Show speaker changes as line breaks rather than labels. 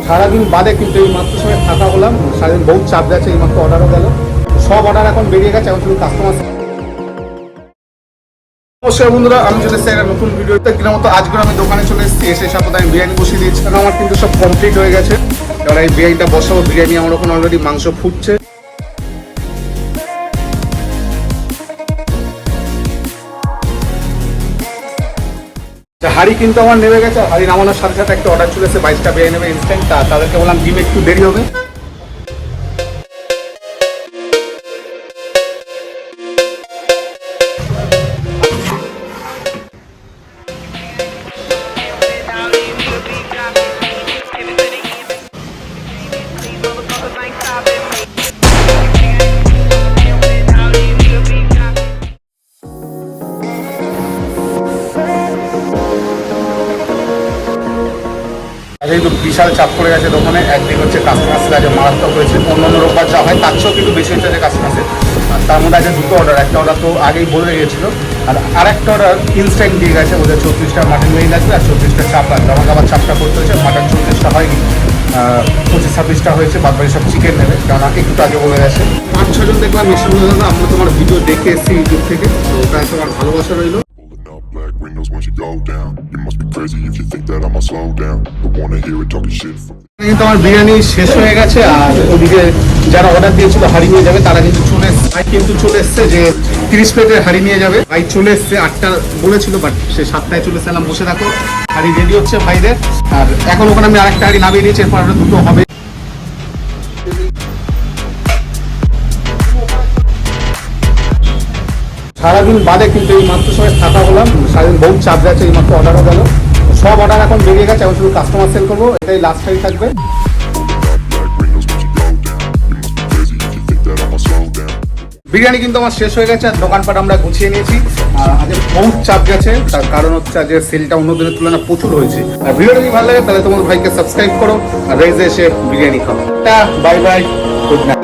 সারাদিন বাদে কিন্তু এই মাত্র সময় ফাঁকা হলাম, সারাদিন বহুত চাপ গেছে, এই মাত্র অর্ডারও গেল, সব অর্ডার এখন বেরিয়ে গেছে, এখন শুধু কাস্টমার। নমস্কার বন্ধুরা, আমি চলে এসেছি একটা নতুন ভিডিওতে। কিনা মতো আজকে আমি দোকানে চলে এসেছি, এসে সাথে আমি বিরিয়ানি বসিয়ে দিয়েছি, কারণ আমার কিন্তু সব কমপ্লিট হয়ে গেছে। এবার এই বিরিয়ানিটা বসাবো। বিরিয়ানি আমার ওখানে অলরেডি মাংস ফুটছে। হাড়ি কিন্তু আমার নেমে গেছে। হাড়ি নামানোর সাথে সাথে একটা অর্ডার চলে এসেছে, 22টা বিরিয়ানি নেবে ইনস্ট্যান্ট। তাদেরকে বললাম ডিমে একটু দেরি হবে। কিন্তু বিশাল চাপ পড়ে গেছে দোকানে। একদিন হচ্ছে কাস্টমার্সের কাছে মারাত্মক হয়েছে, অন্য রোববার যা হয় তার চেয়েও কিন্তু বেশি হচ্ছে কাস্টমার্সের। আর তার মধ্যে আছে দুটো অর্ডার। একটা অর্ডার তো আগেই বলে গিয়েছিল, আর একটা অর্ডার ইনস্ট্যান্ট দিয়ে গেছে। ওদের 34টা মাটন মেইন লাগবে আর 34টা চাপ লাগবে। আমাকে আবার চাপটা করতে হয়েছে। মাটন 34টা হয়নি, 25-26টা হয়েছে, বাদ বাকি সব চিকেন নেবে, কারণ একটু আগে বলে গেছে। 5-6 জন দেখলাম মিষ্টি বলে দাদা, আমরা তোমার ভিডিও দেখে এসেছি ইউটিউব থেকে, তো ওটাই তোমার ভালোবাসা রইলো। কিন্তু আমার বিরিয়ানি শেষ হয়ে গেছে, আর ওদিকে যারা অর্ডার দিয়েছিল হাড়ি নিয়ে যাবে তারা কিন্তু চলে এসছে। ভাই কিন্তু চলে এসছে যে 30 প্লেটের হাড়ি নিয়ে যাবে। ভাই চলে এসছে, 8টা বলেছিল, বাট সে 7টায় চলে এসেছিলাম। বসে থাকো, হাড়ি রেডি হচ্ছে ভাইদের। আর এখন ওখানে আমি আরেকটা হাড়ি নামিয়ে দিয়েছি, এরপর আমরা দুটো হবে। সারাদিন বাদে কিন্তু এই মাত্র সময় ফাঁকা হলাম, সারাদিন বহুত চাপ গেছে, এই মাত্র অর্ডারও গেল, সব অর্ডার এখন বেরিয়ে গেছে, এখন শুধু কাস্টমার সেল করবো। এটাই লাস্ট টাইম থাকবে। বিরিয়ানি কিন্তু আমার শেষ হয়ে গেছে, আর দোকানপাট আমরা গুছিয়ে নিয়েছি। আজ বহুত চাপ গেছে, তার কারণ হচ্ছে আজ সেলটা অন্য দিনের তুলনায় প্রচুর হয়েছে। আর ভিডিওটা যদি ভালো লাগে তাহলে তোমার ভাইকে সাবস্ক্রাইব করো, আর রেজে এসে বিরিয়ানি খাও। Bye bye, good night.